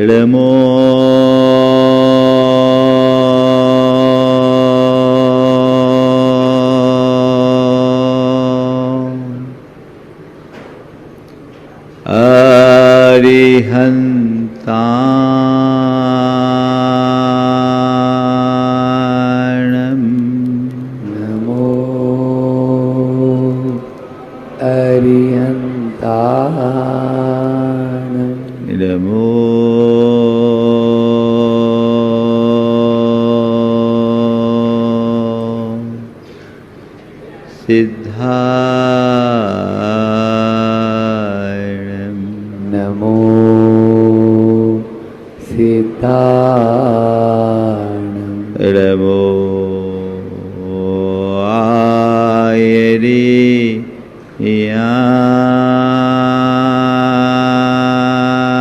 नमो अरिहन्ताणं नमो अरिहन्ताणं नमो सिद्धायणं नमो सिद्धाणं नमो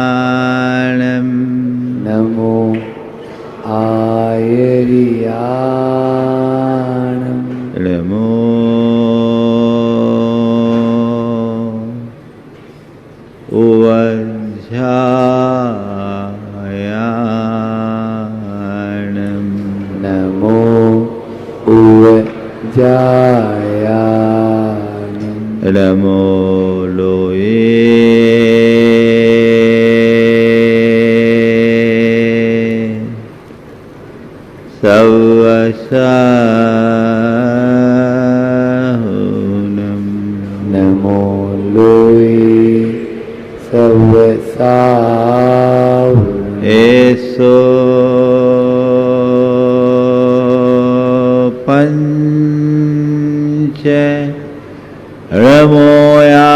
आयरियाणं नमो आयरियाणं नमो उवज्झायाणं नमो उवज्जायाणं नमो लोये सवसाहुनं नमो लोये सवसाहुनं एसो पंच रमोयारो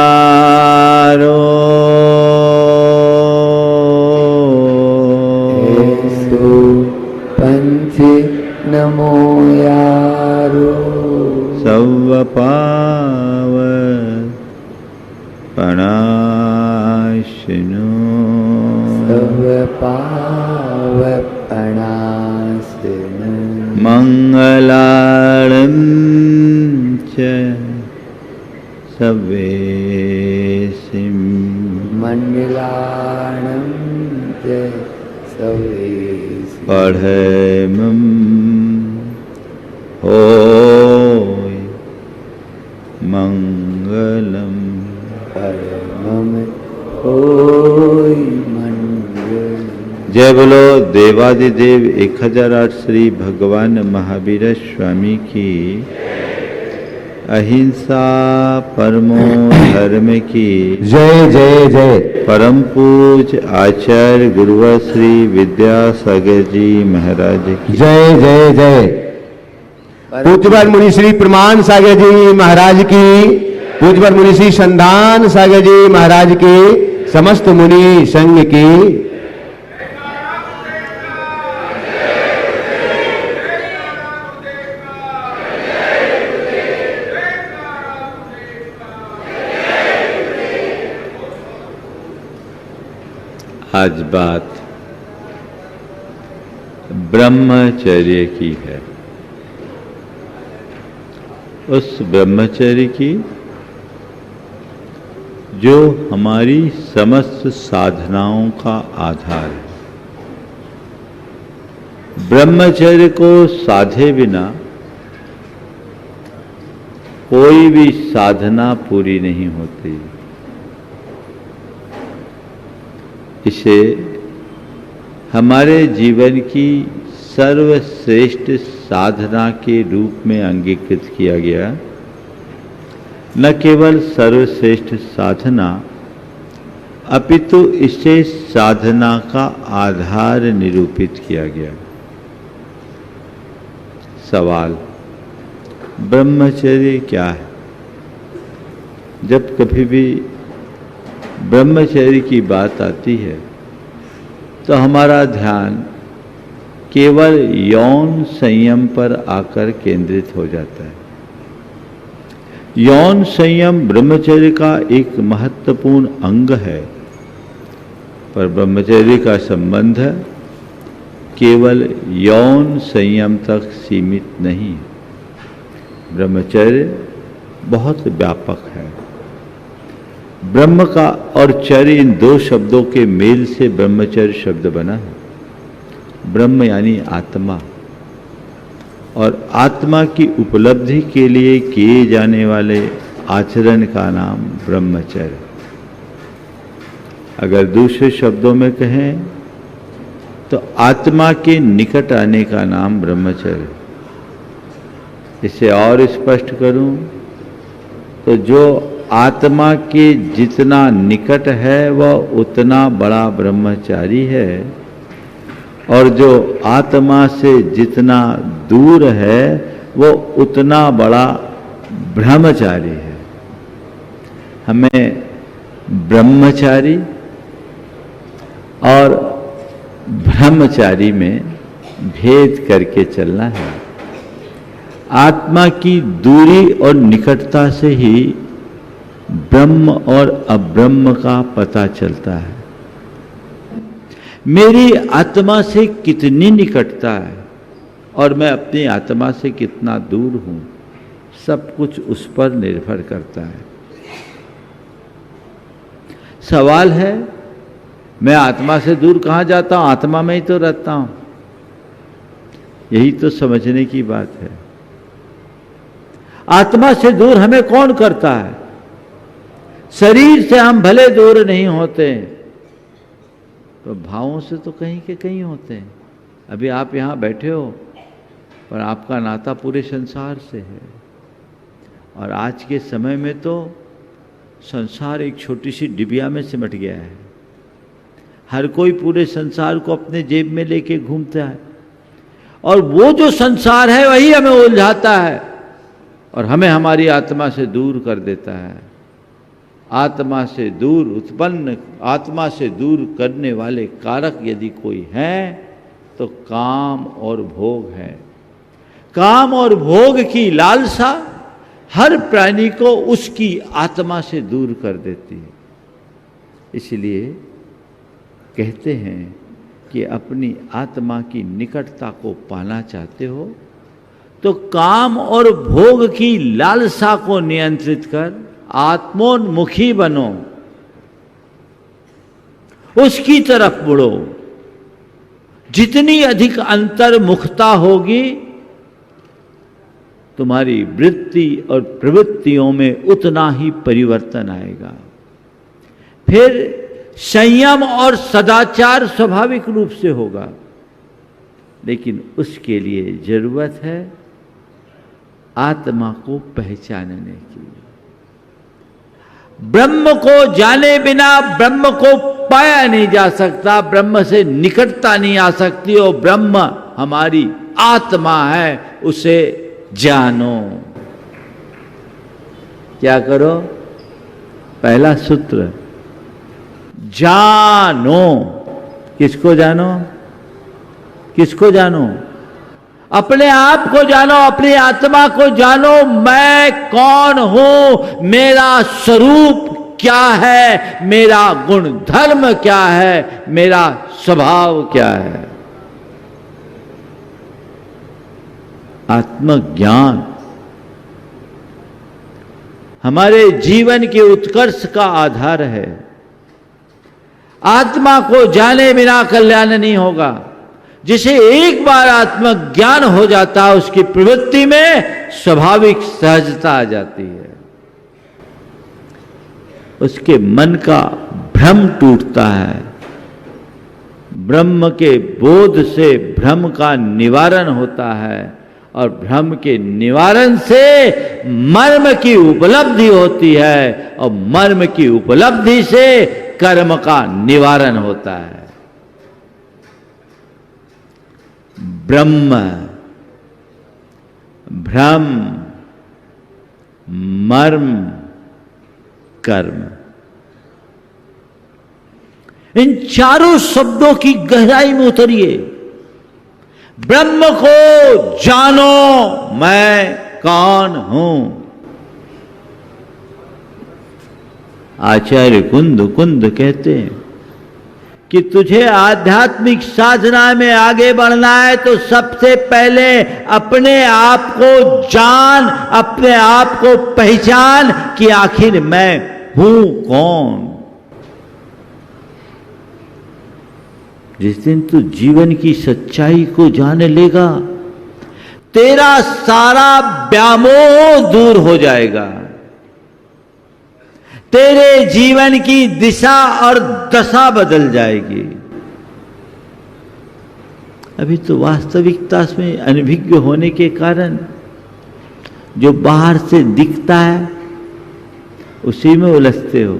एसो पंच नमो यारो सवपाव पणाशिनो सर्वपावपणासिनो मंगलार्णं च सवेसिं मण्डलानं च सवेसि पढ़ेमं होय मंगलम परमं होय मंगलम्। जय बोलो देवादिदेव 1008 श्री भगवान महावीर स्वामी की, अहिंसा परमो धर्म की जय जय जय। परम पूज आचार्य गुरुवर श्री विद्यासागर जी महाराज की जय जय जय। पूज्यपाद मुनि श्री प्रमाण सागर जी महाराज की, पूज्यपाद मुनि श्री संधान सागर जी महाराज की, समस्त मुनि संघ की। आज बात ब्रह्मचर्य की है। उस ब्रह्मचर्य की जो हमारी समस्त साधनाओं का आधार है। ब्रह्मचर्य को साधे बिना कोई भी साधना पूरी नहीं होती। इसे हमारे जीवन की सर्वश्रेष्ठ साधना के रूप में अंगीकृत किया गया। न केवल सर्वश्रेष्ठ साधना, अपितु इसे साधना का आधार निरूपित किया गया। सवाल, ब्रह्मचर्य क्या है? जब कभी भी ब्रह्मचर्य की बात आती है तो हमारा ध्यान केवल यौन संयम पर आकर केंद्रित हो जाता है। यौन संयम ब्रह्मचर्य का एक महत्वपूर्ण अंग है, पर ब्रह्मचर्य का संबंध केवल यौन संयम तक सीमित नहीं है। ब्रह्मचर्य बहुत व्यापक है। ब्रह्म का और चर्य इन दो शब्दों के मेल से ब्रह्मचर्य शब्द बना है। ब्रह्म यानी आत्मा, और आत्मा की उपलब्धि के लिए किए जाने वाले आचरण का नाम ब्रह्मचर्य। अगर दूसरे शब्दों में कहें तो आत्मा के निकट आने का नाम ब्रह्मचर्य। इसे और स्पष्ट करूं तो जो आत्मा के जितना निकट है वह उतना बड़ा ब्रह्मचारी है, और जो आत्मा से जितना दूर है वो उतना बड़ा ब्रह्मचारी है। हमें ब्रह्मचारी और ब्रह्मचारी में भेद करके चलना है। आत्मा की दूरी और निकटता से ही ब्रह्म और अब्रह्म का पता चलता है। मेरी आत्मा से कितनी निकटता है और मैं अपनी आत्मा से कितना दूर हूं, सब कुछ उस पर निर्भर करता है। सवाल है, मैं आत्मा से दूर कहां जाता हूं? आत्मा में ही तो रहता हूं। यही तो समझने की बात है। आत्मा से दूर हमें कौन करता है? शरीर से हम भले दूर नहीं होते, तो भावों से तो कहीं के कहीं होते हैं। अभी आप यहां बैठे हो, पर आपका नाता पूरे संसार से है। और आज के समय में तो संसार एक छोटी सी डिबिया में सिमट गया है। हर कोई पूरे संसार को अपने जेब में लेके घूमता है, और वो जो संसार है वही हमें उलझाता है और हमें हमारी आत्मा से दूर कर देता है। आत्मा से दूर करने वाले कारक यदि कोई हैं तो काम और भोग है। काम और भोग की लालसा हर प्राणी को उसकी आत्मा से दूर कर देती है। इसलिए कहते हैं कि अपनी आत्मा की निकटता को पाना चाहते हो तो काम और भोग की लालसा को नियंत्रित कर आत्मोन्मुखी बनो, उसकी तरफ मुड़ो। जितनी अधिक अंतर्मुखता होगी, तुम्हारी वृत्ति और प्रवृत्तियों में उतना ही परिवर्तन आएगा। फिर संयम और सदाचार स्वाभाविक रूप से होगा, लेकिन उसके लिए जरूरत है आत्मा को पहचानने की। ब्रह्म को जाने बिना ब्रह्म को पाया नहीं जा सकता, ब्रह्म से निकटता नहीं आ सकती। और ब्रह्म हमारी आत्मा है, उसे जानो। क्या करो? पहला सूत्र, जानो। किसको जानो? किसको जानो? अपने आप को जानो, अपनी आत्मा को जानो। मैं कौन हूं, मेरा स्वरूप क्या है, मेरा गुण धर्म क्या है, मेरा स्वभाव क्या है। आत्मज्ञान हमारे जीवन के उत्कर्ष का आधार है। आत्मा को जाने बिना कल्याण नहीं होगा। जिसे एक बार आत्मज्ञान हो जाता है, उसकी प्रवृत्ति में स्वाभाविक सहजता आ जाती है। उसके मन का भ्रम टूटता है। ब्रह्म के बोध से भ्रम का निवारण होता है, और भ्रम के निवारण से मर्म की उपलब्धि होती है, और मर्म की उपलब्धि से कर्म का निवारण होता है। ब्रह्म, भ्रम, मर्म, कर्म, इन चारों शब्दों की गहराई में उतरिए। ब्रह्म को जानो, मैं कौन हूं। आचार्य कुंद कहते हैं कि तुझे आध्यात्मिक साधना में आगे बढ़ना है तो सबसे पहले अपने आप को जान, अपने आप को पहचान कि आखिर मैं हूं कौन। जिस दिन तू जीवन की सच्चाई को जान लेगा, तेरा सारा व्यामोह दूर हो जाएगा, तेरे जीवन की दिशा और दशा बदल जाएगी। अभी तो वास्तविकता में अनभिज्ञ होने के कारण जो बाहर से दिखता है उसी में उलझते हो।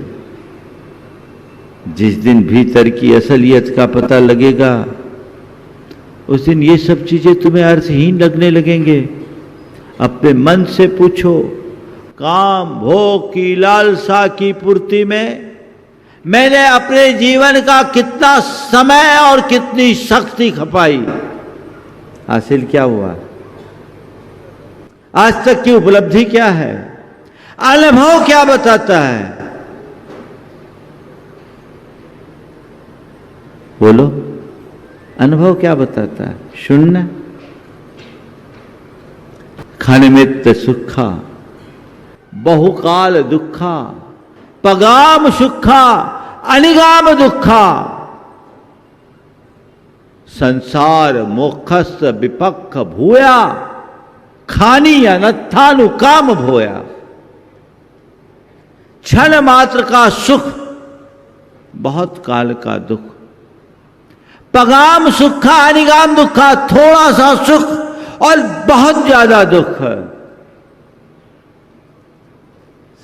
जिस दिन भीतर की असलियत का पता लगेगा, उस दिन ये सब चीजें तुम्हें अर्थहीन लगने लगेंगे। अपने मन से पूछो, काम भोग की लालसा की पूर्ति में मैंने अपने जीवन का कितना समय और कितनी शक्ति खपाई, हासिल क्या हुआ? आज तक की उपलब्धि क्या है? अनुभव क्या बताता है? बोलो, अनुभव क्या बताता है? शून्य। खनिमित्त सुखा बहुकाल दुखा पगाम सुखा अनिगाम दुखा संसार मोक्षस विपक्ष भूया खानी अनत्थानुकाम भोया। क्षण मात्र का सुख, बहुत काल का दुख। पगाम सुखा अनिगाम दुखा, थोड़ा सा सुख और बहुत ज्यादा दुख।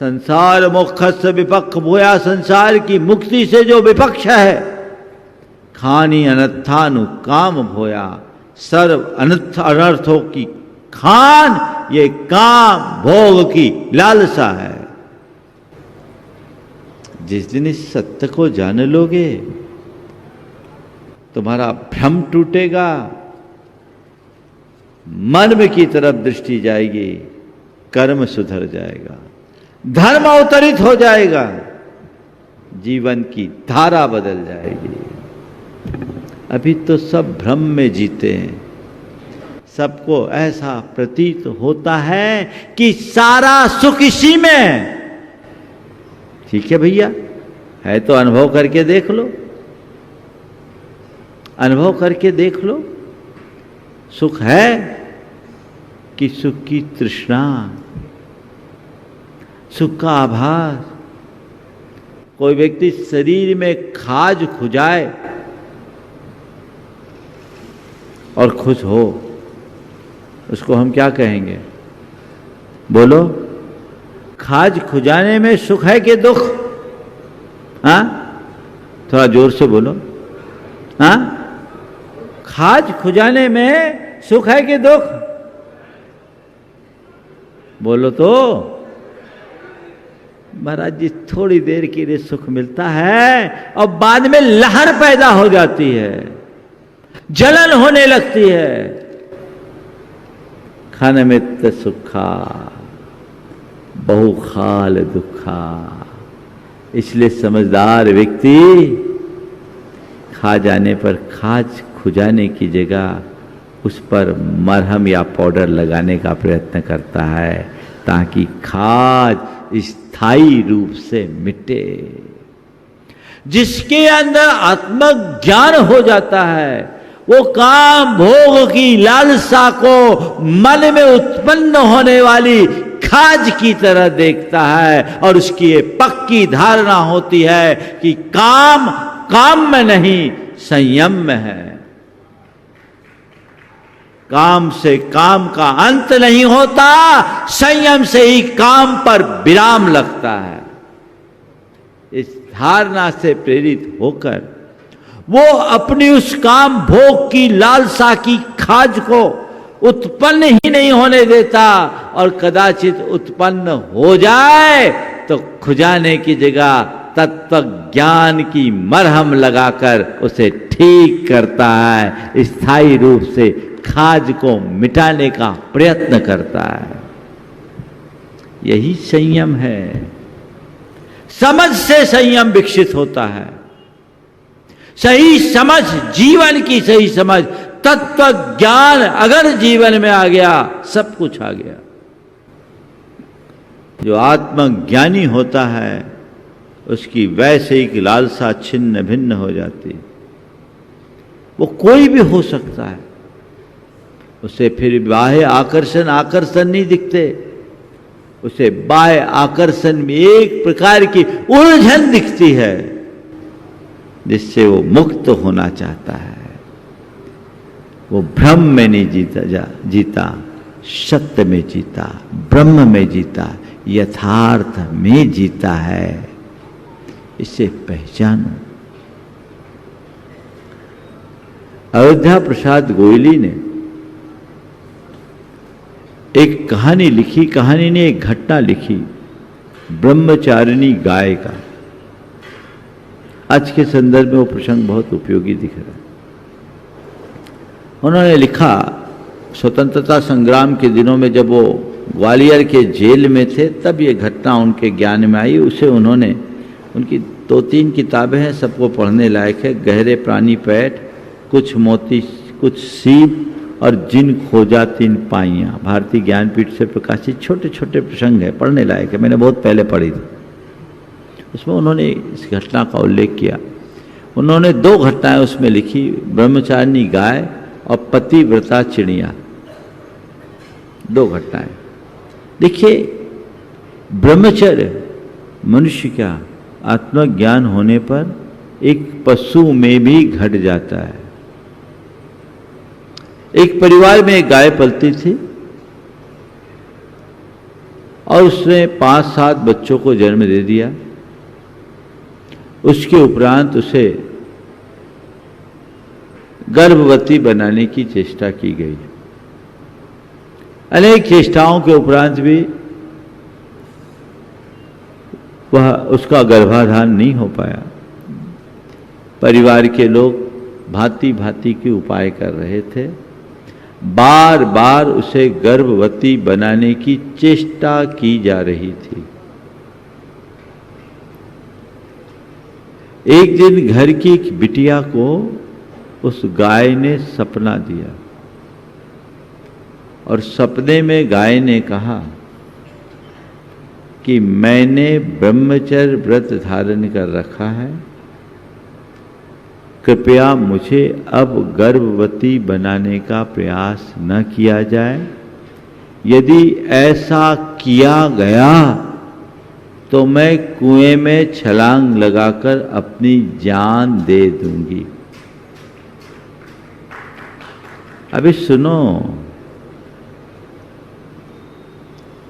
संसार मोक्षस विपक्ष भूया, संसार की मुक्ति से जो विपक्ष है। खानी अनर्थानुकाम भोया, सर्व अनर्थों की खान ये काम भोग की लालसा है। जिस दिन इस सत्य को जान लोगे, तुम्हारा भ्रम टूटेगा, मन की तरफ दृष्टि जाएगी, कर्म सुधर जाएगा, धर्म अवतरित हो जाएगा, जीवन की धारा बदल जाएगी। अभी तो सब भ्रम में जीते हैं। सबको ऐसा प्रतीत होता है कि सारा सुख इसी में। ठीक है भैया, है तो अनुभव करके देख लो, अनुभव करके देख लो। सुख है कि सुख की तृष्णा, सुख का आभास। कोई व्यक्ति शरीर में खाज खुजाए और खुश हो, उसको हम क्या कहेंगे? बोलो, खाज खुजाने में सुख है कि दुख? हाँ, थोड़ा जोर से बोलो। हाँ, खाज खुजाने में सुख है कि दुख? बोलो तो। महाराज जी, थोड़ी देर के लिए सुख मिलता है और बाद में लहर पैदा हो जाती है, जलन होने लगती है। खनिमित्त सुखा बहुकाल दुखा। इसलिए समझदार व्यक्ति खा जाने पर खाज खुजाने की जगह उस पर मरहम या पाउडर लगाने का प्रयत्न करता है, ताकि खाज स्थायी रूप से मिटे। जिसके अंदर आत्मज्ञान हो जाता है, वो काम भोग की लालसा को मन में उत्पन्न होने वाली खाज की तरह देखता है, और उसकी ये पक्की धारणा होती है कि काम काम में नहीं, संयम में है। काम से काम का अंत नहीं होता, संयम से ही काम पर विराम लगता है। इस धारणा से प्रेरित होकर वो अपनी उस काम भोग की लालसा की खाज को उत्पन्न ही नहीं होने देता, और कदाचित उत्पन्न हो जाए तो खुजाने की जगह तत्व ज्ञान की मरहम लगाकर उसे ठीक करता है, स्थायी रूप से खाज को मिटाने का प्रयत्न करता है। यही संयम है। समझ से संयम विकसित होता है। सही समझ, जीवन की सही समझ, तत्व ज्ञान अगर जीवन में आ गया, सब कुछ आ गया। जो आत्मज्ञानी होता है उसकी वैश्विक लालसा छिन्न भिन्न हो जाती। वो कोई भी हो सकता है, उसे फिर बाह्य आकर्षण नहीं दिखते, उसे बाह्य आकर्षण में एक प्रकार की उलझन दिखती है जिससे वो मुक्त होना चाहता है। वो भ्रम में नहीं जीता, सत्य में जीता, ब्रह्म में जीता, यथार्थ में जीता है। इसे पहचानो। अयोध्या प्रसाद गोयली ने एक कहानी लिखी, कहानी ने एक घटना लिखी, ब्रह्मचारिणी गाय का। आज के संदर्भ में वो प्रसंग बहुत उपयोगी दिख रहा है। उन्होंने लिखा, स्वतंत्रता संग्राम के दिनों में जब वो ग्वालियर के जेल में थे तब ये घटना उनके ज्ञान में आई। उसे उन्होंने, उनकी 2-3 किताबें हैं, सबको पढ़ने लायक है। गहरे प्राणी पैठ, कुछ मोती कुछ सीप और जिन खोजा 3 पाइयाँ, भारतीय ज्ञानपीठ से प्रकाशित छोटे छोटे प्रसंग है, पढ़ने लायक है। मैंने बहुत पहले पढ़ी थी। उसमें उन्होंने इस घटना का उल्लेख किया। उन्होंने 2 घटनाएं उसमें लिखी, ब्रह्मचारिणी गाय और पतिव्रता चिड़िया। 2 घटनाएं। देखिए, ब्रह्मचर्य मनुष्य क्या आत्मज्ञान होने पर एक पशु में भी घट जाता है। एक परिवार में एक गाय पलती थी और उसने 5-7 बच्चों को जन्म दे दिया। उसके उपरांत उसे गर्भवती बनाने की चेष्टा की गई। अनेक चेष्टाओं के उपरांत भी वह उसका गर्भाधान नहीं हो पाया। परिवार के लोग भांति भांति के उपाय कर रहे थे। बार बार उसे गर्भवती बनाने की चेष्टा की जा रही थी। एक दिन घर की एक बिटिया को उस गाय ने सपना दिया और सपने में गाय ने कहा कि मैंने ब्रह्मचर्य व्रत धारण कर रखा है, कृपया मुझे अब गर्भवती बनाने का प्रयास न किया जाए। यदि ऐसा किया गया तो मैं कुएं में छलांग लगाकर अपनी जान दे दूंगी। अभी सुनो,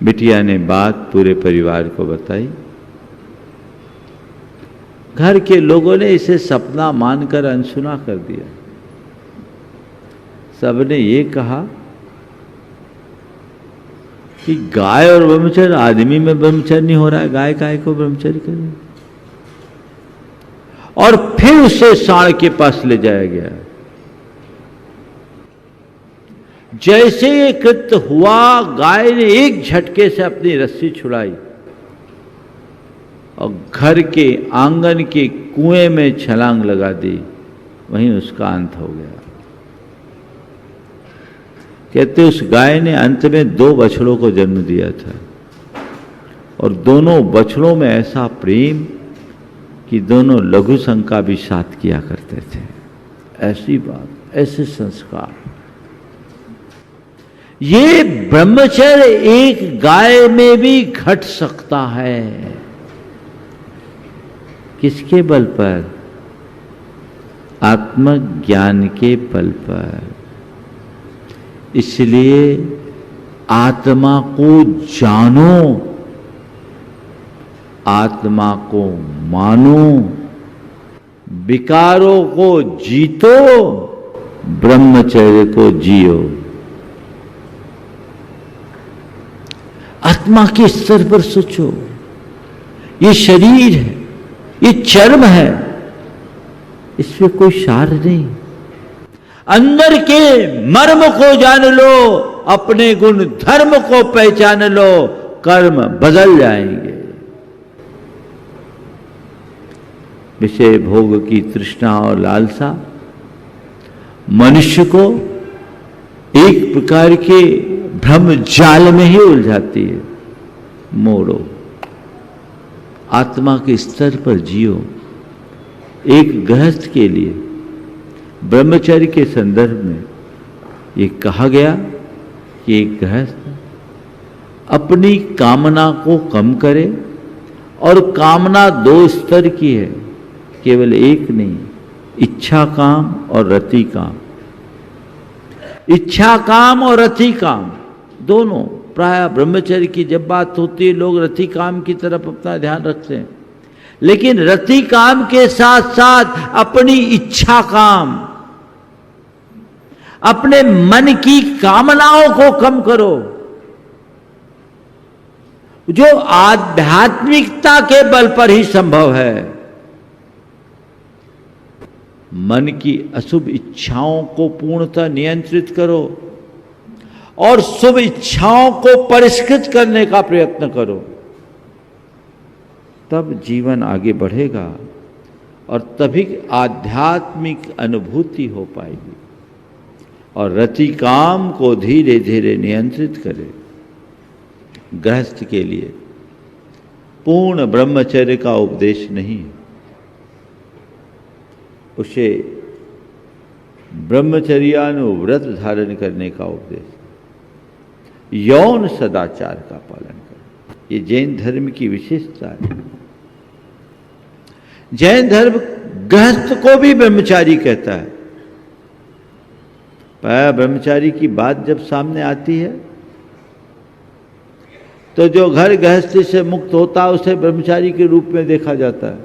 बिटिया ने बात पूरे परिवार को बताई। घर के लोगों ने इसे सपना मानकर अनसुना कर दिया। सबने ये कहा कि गाय और ब्रह्मचर्य, आदमी में ब्रह्मचर्य नहीं हो रहा है, गाय काय को ब्रह्मचर्य करे। और फिर उसे सांड के पास ले जाया गया। जैसे ये कृत्य हुआ, गाय ने एक झटके से अपनी रस्सी छुड़ाई और घर के आंगन के कुएं में छलांग लगा दी। वहीं उसका अंत हो गया। कहते उस गाय ने अंत में 2 बछड़ों को जन्म दिया था और दोनों बछड़ों में ऐसा प्रेम कि दोनों लघु शंका भी साथ किया करते थे। ऐसी बात, ऐसे संस्कार। ये ब्रह्मचर्य एक गाय में भी घट सकता है। किसके बल पर? आत्मज्ञान के बल पर। इसलिए आत्मा को जानो, आत्मा को मानो, विकारों को जीतो, ब्रह्मचर्य को जियो। आत्मा के स्तर पर सोचो। ये शरीर है, ये चर्म है, इसमें कोई सार नहीं। अंदर के मर्म को जान लो, अपने गुण धर्म को पहचान लो, कर्म बदल जाएंगे। विषय भोग की तृष्णा और लालसा मनुष्य को एक प्रकार के भ्रम जाल में ही उलझाती है। मोड़ो, आत्मा के स्तर पर जियो। एक गृहस्थ के लिए ब्रह्मचर्य के संदर्भ में ये कहा गया कि एक गृहस्थ अपनी कामना को कम करे, और कामना 2 स्तर की है, केवल एक नहीं, इच्छा काम और रति काम। इच्छा काम और रति काम दोनों। प्राय ब्रह्मचर्य की जब बात होती है लोग रति काम की तरफ अपना ध्यान रखते हैं, लेकिन रति काम के साथ साथ अपनी इच्छा काम, अपने मन की कामनाओं को कम करो। जो आध्यात्मिकता के बल पर ही संभव है। मन की अशुभ इच्छाओं को पूर्णतः नियंत्रित करो और शुभ इच्छाओं को परिष्कृत करने का प्रयत्न करो, तब जीवन आगे बढ़ेगा और तभी आध्यात्मिक अनुभूति हो पाएगी। और रति काम को धीरे धीरे नियंत्रित करे। गृहस्थ के लिए पूर्ण ब्रह्मचर्य का उपदेश नहीं, उसे ब्रह्मचर्यानुव्रत धारण करने का उपदेश, यौन सदाचार का पालन करें। ये जैन धर्म की विशेषता है। जैन धर्म गृहस्थ को भी ब्रह्मचारी कहता है। पर ब्रह्मचारी की बात जब सामने आती है तो जो घर गृहस्थी से मुक्त होता है उसे ब्रह्मचारी के रूप में देखा जाता है,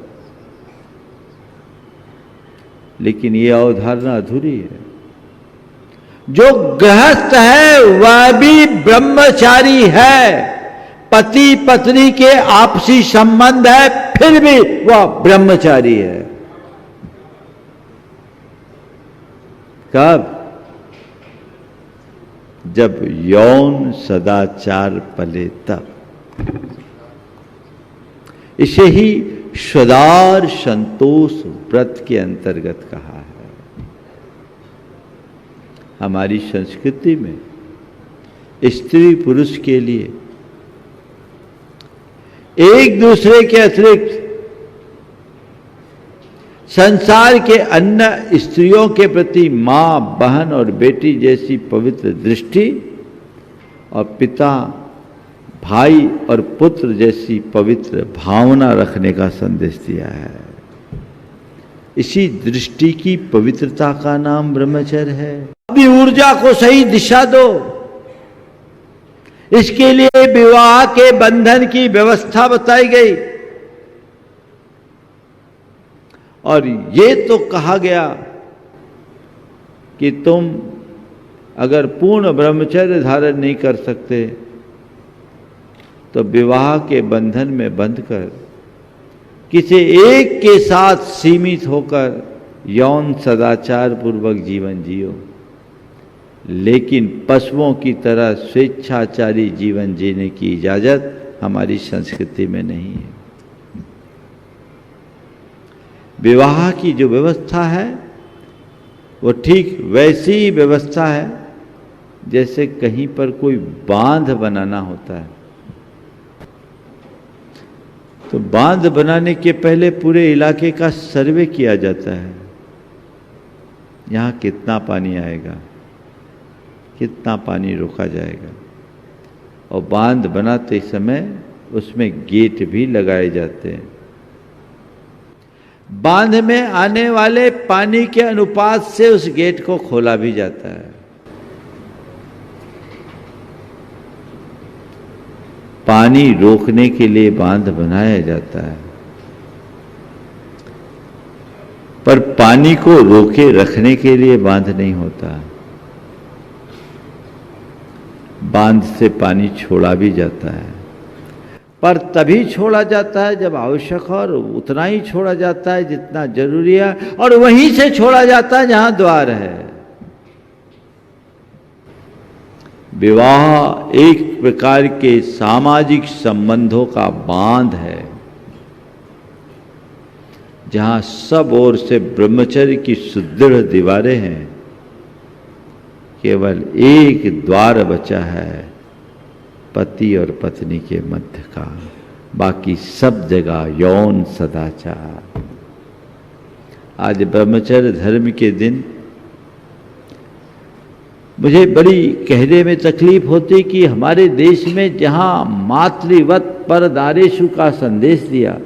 लेकिन ये अवधारणा अधूरी है। जो गृहस्थ है वह भी ब्रह्मचारी है। पति पत्नी के आपसी संबंध है, फिर भी वह ब्रह्मचारी है। कब? जब यौन सदाचार पले तब। इसे ही सदार संतोष व्रत के अंतर्गत कहा है। हमारी संस्कृति में स्त्री पुरुष के लिए एक दूसरे के अतिरिक्त संसार के अन्य स्त्रियों के प्रति मां, बहन और बेटी जैसी पवित्र दृष्टि और पिता, भाई और पुत्र जैसी पवित्र भावना रखने का संदेश दिया है। इसी दृष्टि की पवित्रता का नाम ब्रह्मचर्य है। अपनी ऊर्जा को सही दिशा दो। इसके लिए विवाह के बंधन की व्यवस्था बताई गई और ये तो कहा गया कि तुम अगर पूर्ण ब्रह्मचर्य धारण नहीं कर सकते तो विवाह के बंधन में बंधकर किसी एक के साथ सीमित होकर यौन सदाचार पूर्वक जीवन जियो, लेकिन पशुओं की तरह स्वेच्छाचारी जीवन जीने की इजाजत हमारी संस्कृति में नहीं है। विवाह की जो व्यवस्था है वो ठीक वैसी ही व्यवस्था है जैसे कहीं पर कोई बांध बनाना होता है। तो बांध बनाने के पहले पूरे इलाके का सर्वे किया जाता है। यहाँ कितना पानी आएगा, कितना पानी रोका जाएगा, और बांध बनाते समय उसमें गेट भी लगाए जाते हैं। बांध में आने वाले पानी के अनुपात से उस गेट को खोला भी जाता है। पानी रोकने के लिए बांध बनाया जाता है, पर पानी को रोके रखने के लिए बांध नहीं होता। बांध से पानी छोड़ा भी जाता है, पर तभी छोड़ा जाता है जब आवश्यक हो, और उतना ही छोड़ा जाता है जितना जरूरी है, और वहीं से छोड़ा जाता है जहां द्वार है। विवाह एक प्रकार के सामाजिक संबंधों का बांध है, जहां सब ओर से ब्रह्मचर्य की सुदृढ़ दीवारें हैं, केवल एक द्वार बचा है, पति और पत्नी के मध्य का, बाकी सब जगह यौन सदाचार। आज ब्रह्मचर्य धर्म के दिन मुझे बड़ी कहने में तकलीफ होती कि हमारे देश में जहाँ मातृवत परदारेषु का संदेश दिया,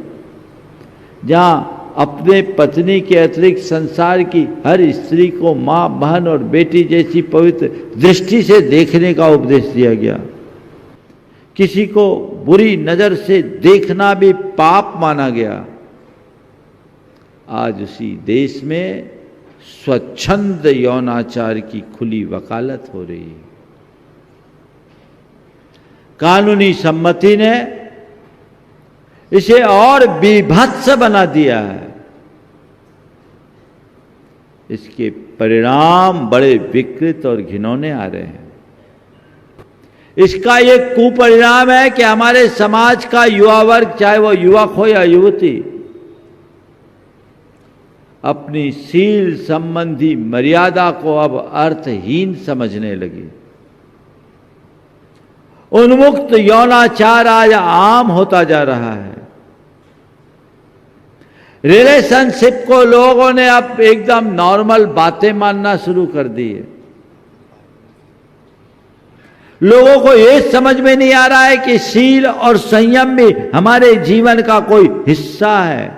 जहाँ अपने पत्नी के अतिरिक्त संसार की हर स्त्री को माँ, बहन और बेटी जैसी पवित्र दृष्टि से देखने का उपदेश दिया गया, किसी को बुरी नजर से देखना भी पाप माना गया, आज उसी देश में स्वच्छंद यौनाचार की खुली वकालत हो रही है। कानूनी सम्मति ने इसे और बीभत्स बना दिया है। इसके परिणाम बड़े विकृत और घिनौने आ रहे हैं। इसका ये कुपरिणाम है कि हमारे समाज का युवा वर्ग, चाहे वो युवक हो या युवती, अपनी शील संबंधी मर्यादा को अब अर्थहीन समझने लगी। उन्मुक्त यौनाचार आज आम होता जा रहा है। रिलेशनशिप को लोगों ने अब एकदम नॉर्मल बातें मानना शुरू कर दी है। लोगों को यह समझ में नहीं आ रहा है कि शील और संयम भी हमारे जीवन का कोई हिस्सा है।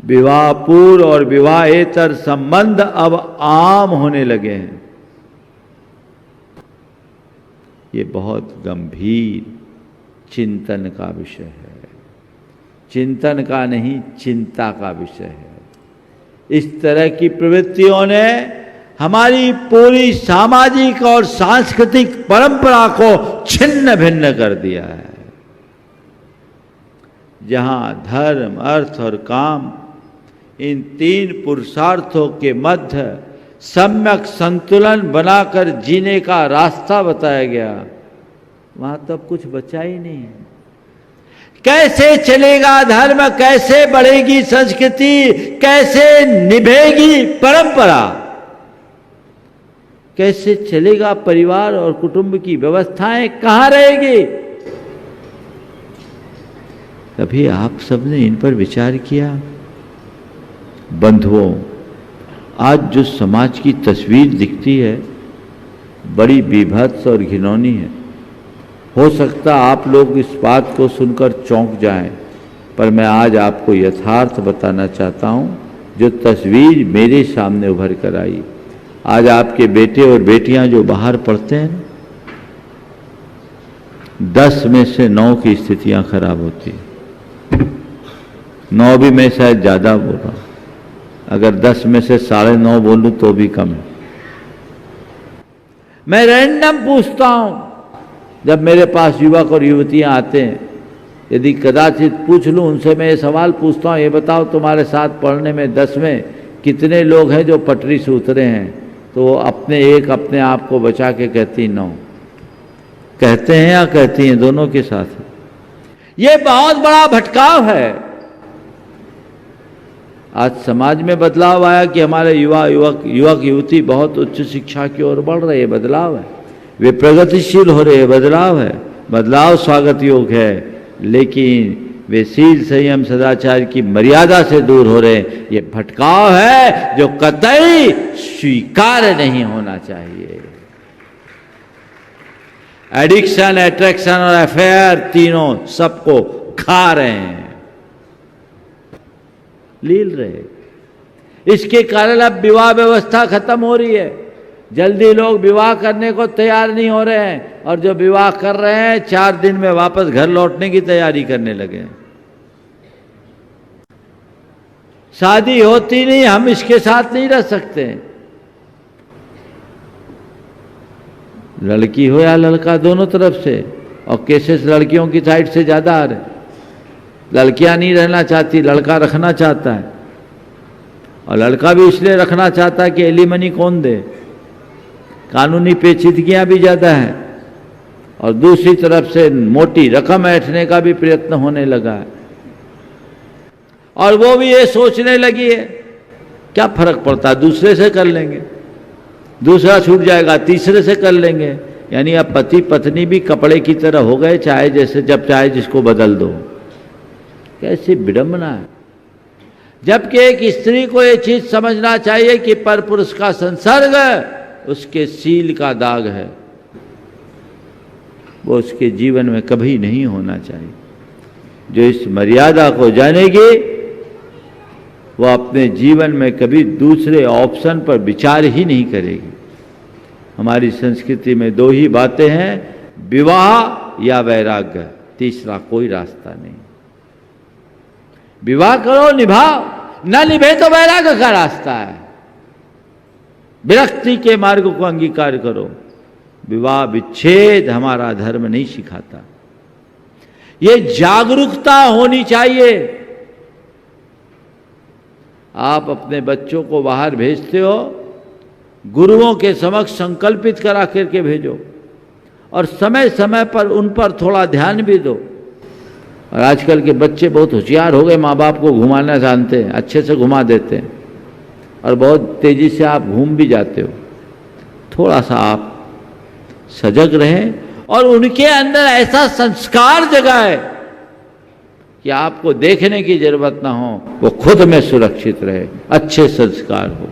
विवाह पूर्व और विवाहेतर संबंध अब आम होने लगे हैं। ये बहुत गंभीर चिंतन का विषय है। चिंतन का नहीं, चिंता का विषय है। इस तरह की प्रवृत्तियों ने हमारी पूरी सामाजिक और सांस्कृतिक परंपरा को छिन्न भिन्न कर दिया है। जहां धर्म, अर्थ और काम, इन तीन पुरुषार्थों के मध्य सम्यक संतुलन बनाकर जीने का रास्ता बताया गया, वहां तब कुछ बचा ही नहीं है। कैसे चलेगा धर्म, कैसे बढ़ेगी संस्कृति, कैसे निभेगी परंपरा, कैसे चलेगा परिवार और कुटुंब की व्यवस्थाएं, कहां रहेगी? कभी आप सबने इन पर विचार किया? बंधुओं, आज जो समाज की तस्वीर दिखती है बड़ी बीभत्स और घिनौनी है। हो सकता आप लोग इस बात को सुनकर चौंक जाएं, पर मैं आज आपको यथार्थ बताना चाहता हूं जो तस्वीर मेरे सामने उभर कर आई। आज आपके बेटे और बेटियां जो बाहर पढ़ते हैं, 10 में से 9 की स्थितियां खराब होती है। 9 भी मैं शायद ज़्यादा बोल रहा हूं, अगर 10 में से 9.5 बोलूं तो भी कम है। मैं रैंडम पूछता हूं, जब मेरे पास युवक और युवतियां आते हैं, यदि कदाचित पूछ लूं उनसे, मैं ये सवाल पूछता हूं, ये बताओ तुम्हारे साथ पढ़ने में 10 में कितने लोग हैं जो पटरी से उतरे हैं? तो अपने आप को बचा के कहती 9 कहते हैं या कहती हैं, दोनों के साथ। ये बहुत बड़ा भटकाव है। आज समाज में बदलाव आया कि हमारे युवक युवती बहुत उच्च शिक्षा की ओर बढ़ रहे हैं। बदलाव है, वे प्रगतिशील हो रहे हैं। बदलाव है, बदलाव स्वागत योग्य है, लेकिन वे शील संयम सदाचार की मर्यादा से दूर हो रहे हैं। ये भटकाव है जो कतई स्वीकार नहीं होना चाहिए। एडिक्शन, अट्रैक्शन और अफेयर तीनों सबको खा रहे हैं, लील रहे। इसके कारण अब विवाह व्यवस्था खत्म हो रही है। जल्दी लोग विवाह करने को तैयार नहीं हो रहे हैं, और जो विवाह कर रहे हैं 4 दिन में वापस घर लौटने की तैयारी करने लगे हैं। शादी होती नहीं, हम इसके साथ नहीं रह सकते। लड़की हो या लड़का, दोनों तरफ से, और केसेस लड़कियों की साइड से ज्यादा आ रहे। लड़कियां नहीं रहना चाहती, लड़का रखना चाहता है, और लड़का भी इसलिए रखना चाहता है कि एलिमनी कौन दे। कानूनी पेचीदगियां भी ज़्यादा हैं, और दूसरी तरफ से मोटी रकम ऐंठने का भी प्रयत्न होने लगा है। और वो भी ये सोचने लगी है क्या फर्क पड़ता है, दूसरे से कर लेंगे, दूसरा छूट जाएगा, तीसरे से कर लेंगे। यानी अब पति पत्नी भी कपड़े की तरह हो गए, चाहे जैसे जब चाहे जिसको बदल दो। कैसी विडंबना है। जबकि एक स्त्री को ये चीज समझना चाहिए कि परपुरुष का संसर्ग उसके सील का दाग है, वो उसके जीवन में कभी नहीं होना चाहिए। जो इस मर्यादा को जानेगी वो अपने जीवन में कभी दूसरे ऑप्शन पर विचार ही नहीं करेगी। हमारी संस्कृति में दो ही बातें हैं, विवाह या वैराग्य, तीसरा कोई रास्ता नहीं। विवाह करो, निभाओ, न निभे तो वैराग्य का रास्ता है। विरक्ति के मार्ग को अंगीकार करो। विवाह विच्छेद हमारा धर्म नहीं सिखाता। ये जागरूकता होनी चाहिए। आप अपने बच्चों को बाहर भेजते हो, गुरुओं के समक्ष संकल्पित करा करके भेजो और समय समय पर उन पर थोड़ा ध्यान भी दो। और आजकल के बच्चे बहुत होशियार हो गए, माँ बाप को घुमाना जानते हैं, अच्छे से घुमा देते हैं और बहुत तेजी से आप घूम भी जाते हो। थोड़ा सा आप सजग रहें और उनके अंदर ऐसा संस्कार जगाए कि आपको देखने की जरूरत ना हो, वो खुद में सुरक्षित रहे, अच्छे संस्कार हो।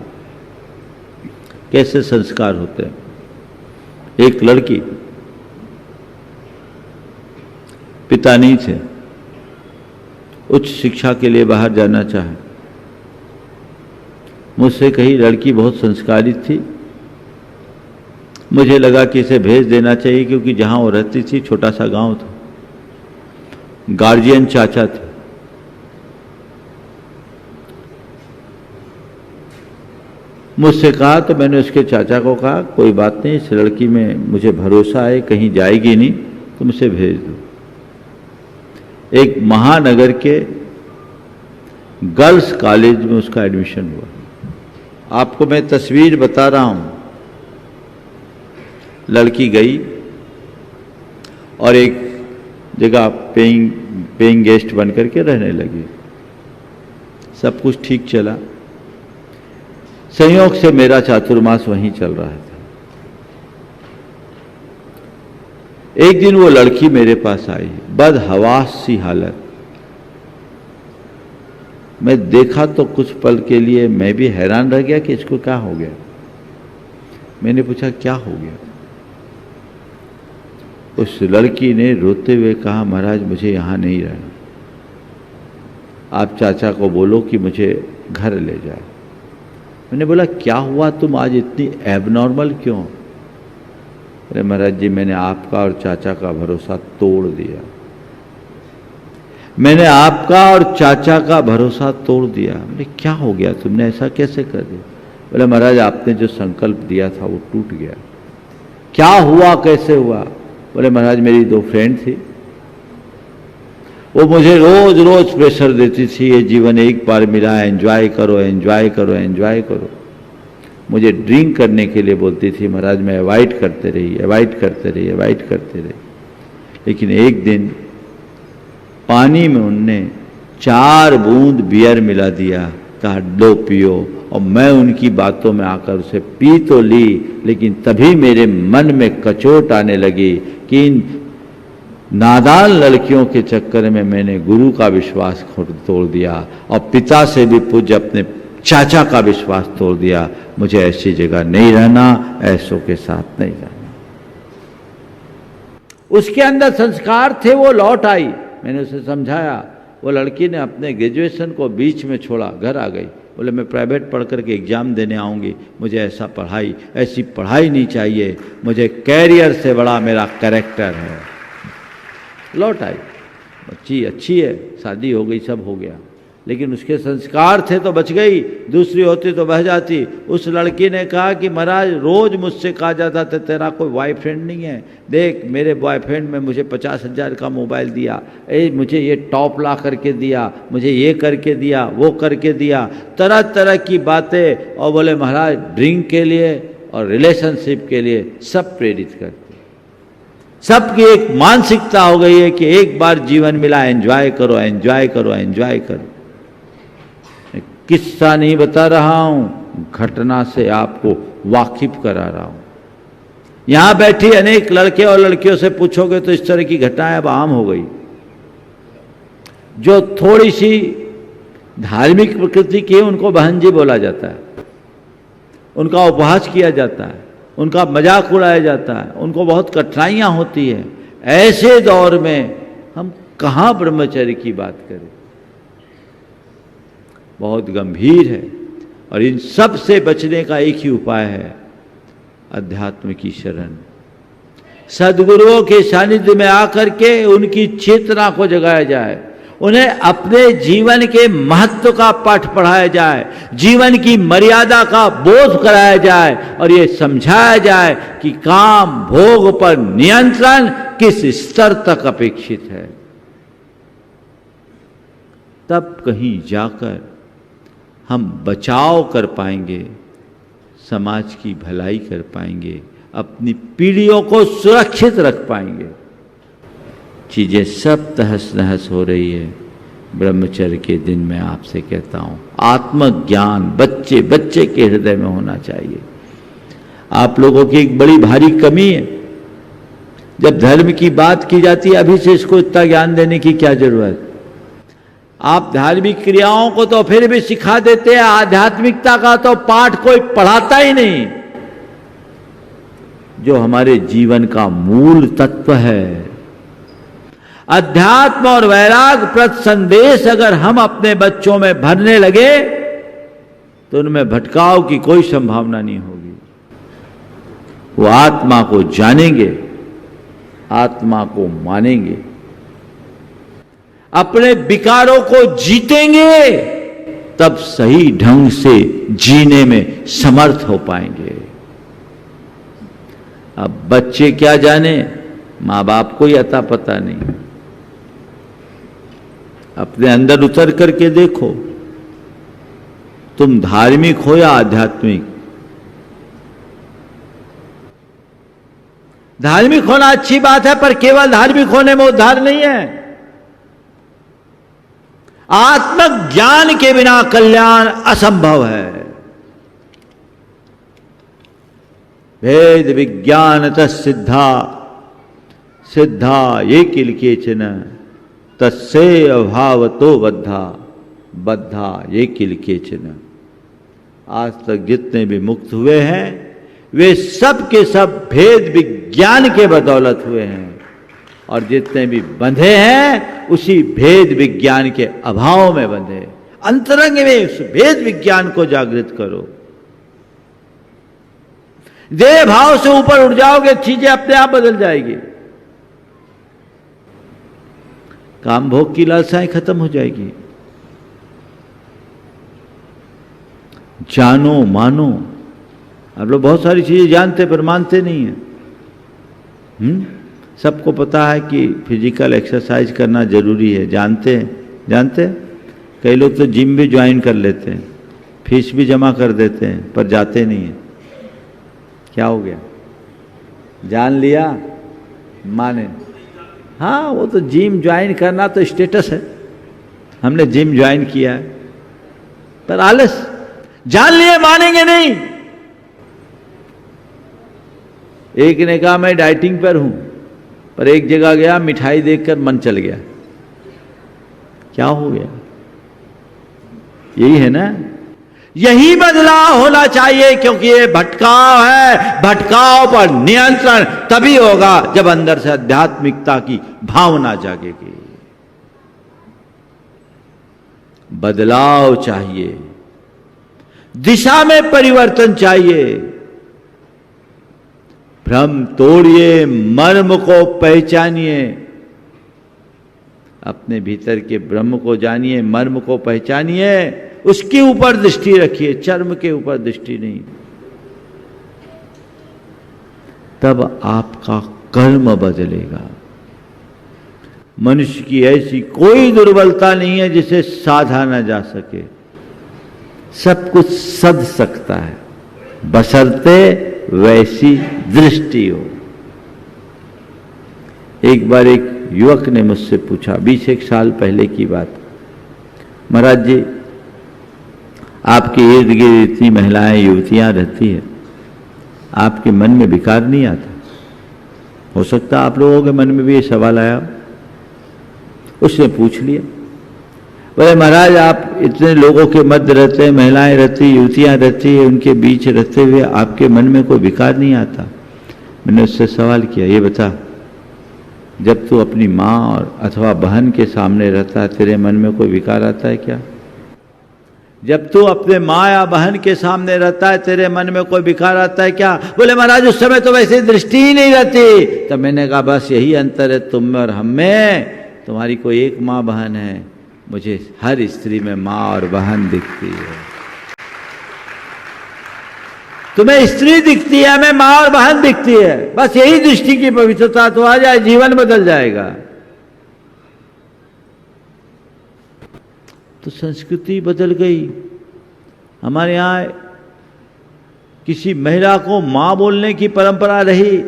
कैसे संस्कार होते हैं? एक लड़की, पिता नहीं थे, उच्च शिक्षा के लिए बाहर जाना चाहे, मुझसे कही लड़की बहुत संस्कारित थी, मुझे लगा कि इसे भेज देना चाहिए क्योंकि जहां वो रहती थी छोटा सा गांव था, गार्जियन चाचा थे। मुझसे कहा तो मैंने उसके चाचा को कहा कोई बात नहीं, इस लड़की में मुझे भरोसा है, कहीं जाएगी नहीं, तुम इसे भेज दो। एक महानगर के गर्ल्स कॉलेज में उसका एडमिशन हुआ। आपको मैं तस्वीर बता रहा हूं। लड़की गई और एक जगह पेइंग गेस्ट बन करके रहने लगी। सब कुछ ठीक चला। संयोग से मेरा चातुर्मास वहीं चल रहा था। एक दिन वो लड़की मेरे पास आई, बदहवास सी हालत। मैं देखा तो कुछ पल के लिए मैं भी हैरान रह गया कि इसको क्या हो गया। मैंने पूछा क्या हो गया। उस लड़की ने रोते हुए कहा, महाराज मुझे यहां नहीं रहना, आप चाचा को बोलो कि मुझे घर ले जाए। मैंने बोला क्या हुआ, तुम आज इतनी एबनॉर्मल क्यों? अरे महाराज जी मैंने आपका और चाचा का भरोसा तोड़ दिया, मैंने आपका और चाचा का भरोसा तोड़ दिया। बोले क्या हो गया, तुमने ऐसा कैसे कर दिया? बोले महाराज आपने जो संकल्प दिया था वो टूट गया। क्या हुआ, कैसे हुआ? बोले महाराज मेरी दो फ्रेंड थी, वो मुझे रोज रोज प्रेशर देती थी, ये जीवन एक बार मिला है, एंजॉय करो एंजॉय करो एंजॉय करो। मुझे ड्रिंक करने के लिए बोलती थी, महाराज मैं अवॉइड करते रही अवॉइड करते रही अवॉइड करते रही। लेकिन एक दिन पानी में उनने 4 बूंद बियर मिला दिया, कहा लो पियो, और मैं उनकी बातों में आकर उसे पी तो ली, लेकिन तभी मेरे मन में कचोट आने लगी कि इन नादान लड़कियों के चक्कर में मैंने गुरु का विश्वास तोड़ दिया और पिता से भी पूज्य अपने चाचा का विश्वास तोड़ दिया। मुझे ऐसी जगह नहीं रहना, ऐसों के साथ नहीं रहना। उसके अंदर संस्कार थे, वो लौट आई। मैंने उसे समझाया। वो लड़की ने अपने ग्रेजुएशन को बीच में छोड़ा, घर आ गई। बोले मैं प्राइवेट पढ़ करके एग्जाम देने आऊँगी, मुझे ऐसी पढ़ाई नहीं चाहिए, मुझे कैरियर से बड़ा मेरा कैरेक्टर है। लौट आई। बच्ची अच्छी है, शादी हो गई, सब हो गया, लेकिन उसके संस्कार थे तो बच गई, दूसरी होती तो बह जाती। उस लड़की ने कहा कि महाराज रोज मुझसे कहा जाता था तेरा कोई बॉयफ्रेंड नहीं है, देख मेरे बॉयफ्रेंड में मुझे 50,000 का मोबाइल दिया, मुझे ये टॉप ला करके दिया, मुझे ये करके दिया, वो करके दिया, तरह तरह की बातें। और बोले महाराज ड्रिंक के लिए और रिलेशनशिप के लिए सब प्रेरित करते। सबकी एक मानसिकता हो गई है कि एक बार जीवन मिला, एंजॉय करो एंजॉय करो एंजॉय करो। किस्सा नहीं बता रहा हूं, घटना से आपको वाकिफ करा रहा हूं। यहां बैठी अनेक लड़के और लड़कियों से पूछोगे तो इस तरह की घटनाएं अब आम हो गई। जो थोड़ी सी धार्मिक प्रकृति की है उनको बहन जी बोला जाता है, उनका उपहास किया जाता है, उनका मजाक उड़ाया जाता है, उनको बहुत कठिनाइयां होती है। ऐसे दौर में हम कहां ब्रह्मचर्य की बात करें? बहुत गंभीर है। और इन सब से बचने का एक ही उपाय है, अध्यात्म की शरण। सद्गुरुओं के सानिध्य में आकर के उनकी चेतना को जगाया जाए, उन्हें अपने जीवन के महत्व का पाठ पढ़ाया जाए, जीवन की मर्यादा का बोध कराया जाए और ये समझाया जाए कि काम भोग पर नियंत्रण किस स्तर तक अपेक्षित है। तब कहीं जाकर हम बचाव कर पाएंगे, समाज की भलाई कर पाएंगे, अपनी पीढ़ियों को सुरक्षित रख पाएंगे। चीजें सब तहस नहस हो रही है। ब्रह्मचर्य के दिन मैं आपसे कहता हूं, आत्मज्ञान बच्चे बच्चे के हृदय में होना चाहिए। आप लोगों की एक बड़ी भारी कमी है, जब धर्म की बात की जाती है अभी से इसको इतना ज्ञान देने की क्या जरूरत। आप धार्मिक क्रियाओं को तो फिर भी सिखा देते हैं, आध्यात्मिकता का तो पाठ कोई पढ़ाता ही नहीं, जो हमारे जीवन का मूल तत्व है। अध्यात्म और वैराग प्रत संदेश अगर हम अपने बच्चों में भरने लगे तो उनमें भटकाव की कोई संभावना नहीं होगी। वो आत्मा को जानेंगे, आत्मा को मानेंगे, अपने विकारों को जीतेंगे, तब सही ढंग से जीने में समर्थ हो पाएंगे। अब बच्चे क्या जाने, मां बाप को ही अता पता नहीं। अपने अंदर उतर करके देखो, तुम धार्मिक हो या आध्यात्मिक। धार्मिक होना अच्छी बात है, पर केवल धार्मिक होने में उद्धार नहीं है। आत्मज्ञान के बिना कल्याण असंभव है। वेद विज्ञान तसिद्धा सिद्धा ये किल केचन तस्से अभावतो बद्धा बद्धा ये किल केचन। आज तक जितने भी मुक्त हुए हैं वे सब के सब भेद विज्ञान के बदौलत हुए हैं, और जितने भी बंधे हैं उसी भेद विज्ञान के अभाव में बंधे। अंतरंग में उस भेद विज्ञान को जागृत करो। देह भाव से ऊपर उठ जाओगे, चीजें अपने आप बदल जाएगी। काम भोग की लालसाएं खत्म हो जाएगी। जानो मानो। आप लोग बहुत सारी चीजें जानते पर मानते नहीं है। सबको पता है कि फिजिकल एक्सरसाइज करना जरूरी है, जानते हैं। कई लोग तो जिम भी ज्वाइन कर लेते हैं, फीस भी जमा कर देते हैं, पर जाते नहीं है। क्या हो गया? जान लिया, माने। हाँ, वो तो जिम ज्वाइन करना तो स्टेटस है, हमने जिम ज्वाइन किया है, पर आलस। जान लिए मानेंगे नहीं। एक ने कहा मैं डाइटिंग पर हूं, पर एक जगह गया, मिठाई देखकर मन चल गया। क्या हो गया? यही है ना, यही बदलाव होना चाहिए, क्योंकि ये भटकाव है। भटकाव पर नियंत्रण तभी होगा जब अंदर से आध्यात्मिकता की भावना जागेगी। बदलाव चाहिए, दिशा में परिवर्तन चाहिए। भ्रम तोड़िए, मर्म को पहचानिए, अपने भीतर के ब्रह्म को जानिए, मर्म को पहचानिए, उसके ऊपर दृष्टि रखिए, चर्म के ऊपर दृष्टि नहीं। तब आपका कर्म बदलेगा। मनुष्य की ऐसी कोई दुर्बलता नहीं है जिसे साधा न जा सके। सब कुछ सध सकता है, बशर्ते वैसी दृष्टि हो। एक बार एक युवक ने मुझसे पूछा, 20 साल पहले की बात, महाराज जी आपके इर्द गिर्द इतनी महिलाएं युवतियां रहती है, आपके मन में विकार नहीं आता? हो सकता है आप लोगों के मन में भी ये सवाल आया। उसने पूछ लिया, बोले महाराज आप इतने लोगों के मध्य रहते हैं, महिलाएं रहती, युवतियां रहती है, उनके बीच रहते हुए आपके मन में कोई विकार नहीं आता। मैंने उससे सवाल किया, ये बता, जब तू अपनी माँ और अथवा बहन के सामने रहता है तेरे मन में कोई विकार आता है क्या? जब तू अपने माँ या बहन के सामने रहता है तेरे मन में कोई विकार आता है क्या? बोले महाराज उस समय तो वैसे दृष्टि ही नहीं रहती। तब मैंने कहा बस यही अंतर है तुम में और हम में, तुम्हारी कोई एक माँ बहन है, मुझे हर स्त्री में माँ और बहन दिखती है। तुम्हें स्त्री दिखती है, हमें माँ और बहन दिखती है, बस यही दृष्टि की पवित्रता तो आ जाए, जीवन बदल जाएगा। तो संस्कृति बदल गई। हमारे यहाँ किसी महिला को माँ बोलने की परंपरा रही,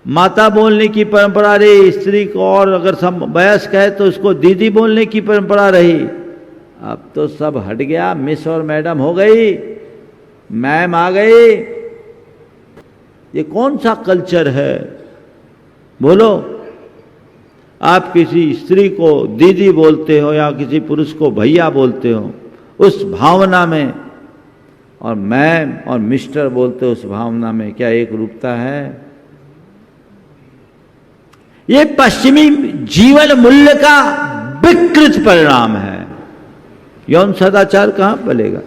माता बोलने की परंपरा रही, स्त्री को और अगर वयस्क है तो उसको दीदी बोलने की परंपरा रही। अब तो सब हट गया, मिस और मैडम हो गई, मैम आ गई। ये कौन सा कल्चर है बोलो? आप किसी स्त्री को दीदी बोलते हो या किसी पुरुष को भैया बोलते हो उस भावना में, और मैम और मिस्टर बोलते हो उस भावना में, क्या एक रूपता है? ये पश्चिमी जीवन मूल्य का विकृत परिणाम है। यौन सदाचार कहां पलेगा?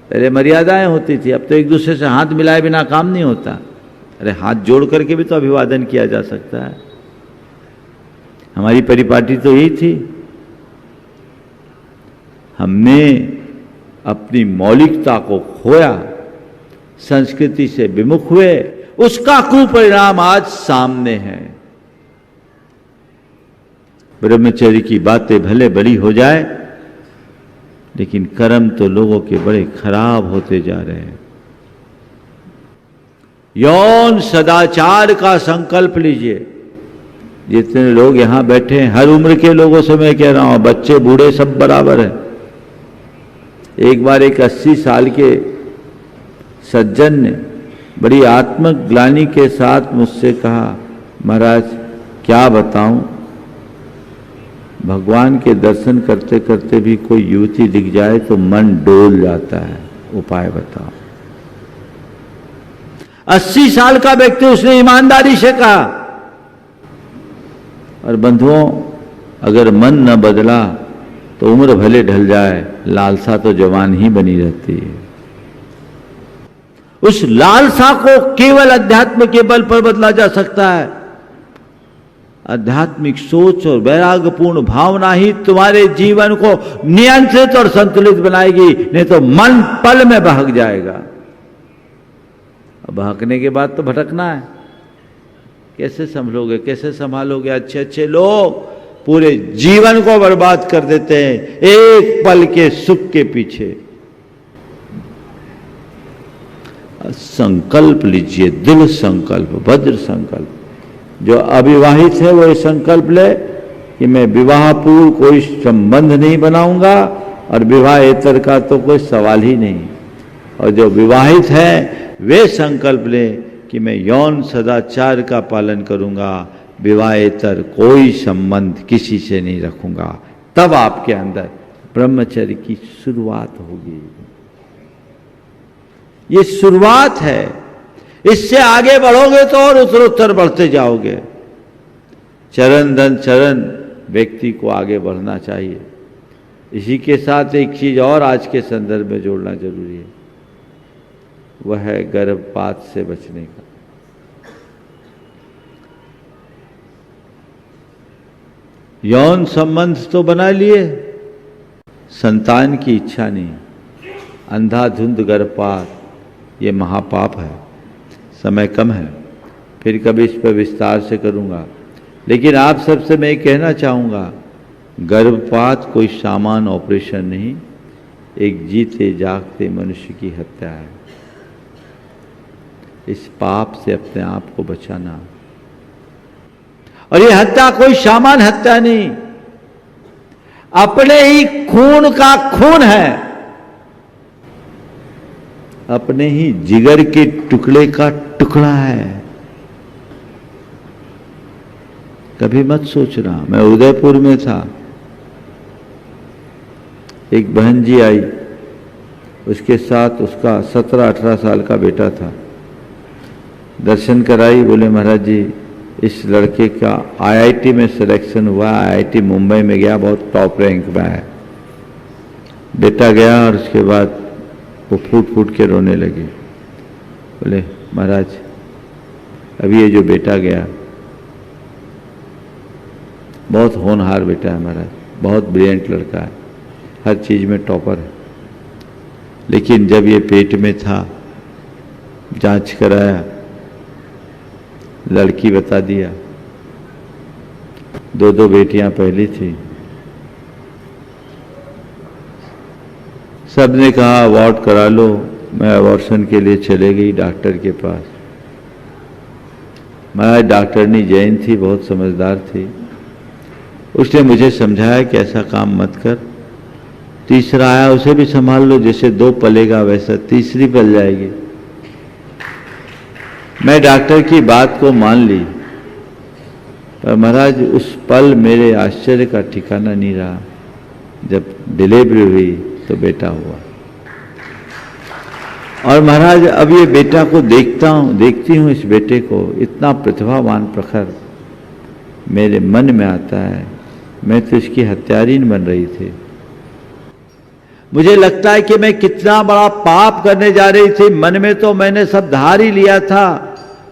पहले मर्यादाएं होती थी, अब तो एक दूसरे से हाथ मिलाए बिना काम नहीं होता। अरे हाथ जोड़ करके भी तो अभिवादन किया जा सकता है। हमारी परिपाटी तो यही थी। हमने अपनी मौलिकता को खोया, संस्कृति से विमुख हुए, उसका कुपरिणाम आज सामने है। ब्रह्मचर्य की बातें भले बड़ी हो जाए, लेकिन कर्म तो लोगों के बड़े खराब होते जा रहे हैं। यौन सदाचार का संकल्प लीजिए। जितने लोग यहां बैठे हैं, हर उम्र के लोगों से मैं कह रहा हूं, बच्चे बूढ़े सब बराबर है। एक बार एक 80 साल के सज्जन ने बड़ी आत्मग्लानि के साथ मुझसे कहा, महाराज क्या बताऊं, भगवान के दर्शन करते करते भी कोई युवती दिख जाए तो मन डोल जाता है, उपाय बताओ। 80 साल का व्यक्ति, उसने ईमानदारी से कहा। और बंधुओं, अगर मन न बदला तो उम्र भले ढल जाए, लालसा तो जवान ही बनी रहती है। उस लालसा को केवल अध्यात्म के बल पर बदला जा सकता है। आध्यात्मिक सोच और वैराग्यपूर्ण भावना ही तुम्हारे जीवन को नियंत्रित और संतुलित बनाएगी, नहीं तो मन पल में बहक जाएगा। अब बहकने के बाद तो भटकना है। कैसे संभलोगे, कैसे संभालोगे? अच्छे अच्छे लोग पूरे जीवन को बर्बाद कर देते हैं एक पल के सुख के पीछे। संकल्प लीजिए, दृढ़ संकल्प, भद्र संकल्प। जो अविवाहित है वो ये संकल्प ले कि मैं विवाह पूर्व कोई संबंध नहीं बनाऊंगा, और विवाहेतर का तो कोई सवाल ही नहीं। और जो विवाहित है वे संकल्प ले कि मैं यौन सदाचार का पालन करूंगा, विवाहेतर कोई संबंध किसी से नहीं रखूंगा। तब आपके अंदर ब्रह्मचर्य की शुरुआत होगी। ये शुरुआत है, इससे आगे बढ़ोगे तो और उत्तरोत्तर बढ़ते जाओगे। चरण दन चरण व्यक्ति को आगे बढ़ना चाहिए। इसी के साथ एक चीज और आज के संदर्भ में जोड़ना जरूरी है, वह है गर्भपात से बचने का। यौन संबंध तो बना लिए, संतान की इच्छा नहीं। अंधाधुंध गर्भपात ये महापाप है। समय कम है, फिर कभी इस पर विस्तार से करूंगा। लेकिन आप सबसे मैं कहना चाहूँगा, गर्भपात कोई सामान्य ऑपरेशन नहीं, एक जीते जागते मनुष्य की हत्या है। इस पाप से अपने आप को बचाना। और ये हत्या कोई सामान्य हत्या नहीं, अपने ही खून का खून है, अपने ही जिगर के टुकड़े का टुकड़ा है। कभी मत सोचना। मैं उदयपुर में था, एक बहन जी आई, उसके साथ उसका 17-18 साल का बेटा था। दर्शन कराई, बोले महाराज जी इस लड़के का आईआईटी में सिलेक्शन हुआ, आईआईटी मुंबई में गया, बहुत टॉप रैंक में है। बेटा गया और उसके बाद वो फूट फूट के रोने लगे। बोले महाराज अभी ये जो बेटा गया, बहुत होनहार बेटा है महाराज, बहुत ब्रिलियंट लड़का है, हर चीज़ में टॉपर है, लेकिन जब ये पेट में था जांच कराया, लड़की बता दिया, 2 बेटियां पहली थी। सबने कहा अबॉर्ट करा लो, मैं अबॉर्शन के लिए चले गई डॉक्टर के पास। महाराज डॉक्टरनी जैन थी, बहुत समझदार थी। उसने मुझे समझाया कि ऐसा काम मत कर, तीसरा आया उसे भी संभाल लो, जैसे 2 पलेगा वैसा तीसरी पल जाएगी। मैं डॉक्टर की बात को मान ली, पर महाराज उस पल मेरे आश्चर्य का ठिकाना नहीं रहा। जब डिलीवरी हुई तो बेटा हुआ। और महाराज अब ये बेटा को देखती हूँ, इस बेटे को इतना प्रतिभावान प्रखर मेरे मन में आता है। मैं तो इसकी हत्यारीन बन रही थी। मुझे लगता है कि मैं कितना बड़ा पाप करने जा रही थी। मन में तो मैंने सब धार ही लिया था।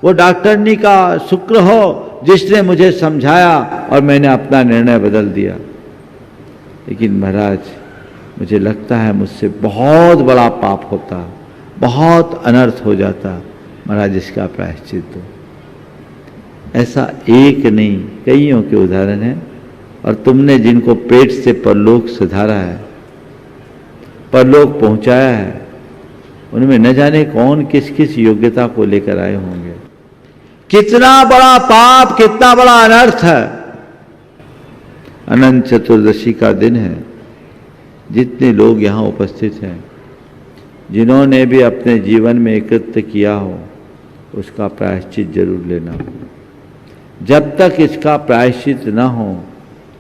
वो डॉक्टरनी का शुक्र हो जिसने मुझे समझाया और मैंने अपना निर्णय बदल दिया। लेकिन महाराज मुझे लगता है मुझसे बहुत बड़ा पाप होता, बहुत अनर्थ हो जाता। महाराज इसका प्रायश्चित दो। ऐसा एक नहीं, कईयों के उदाहरण हैं। और तुमने जिनको पेट से परलोक सुधारा है, परलोक पहुंचाया है, उनमें न जाने कौन किस किस योग्यता को लेकर आए होंगे। कितना बड़ा पाप, कितना बड़ा अनर्थ है। अनंत चतुर्दशी का दिन है। जितने लोग यहाँ उपस्थित हैं, जिन्होंने भी अपने जीवन में एकत्र किया हो, उसका प्रायश्चित जरूर लेना। जब तक इसका प्रायश्चित न हो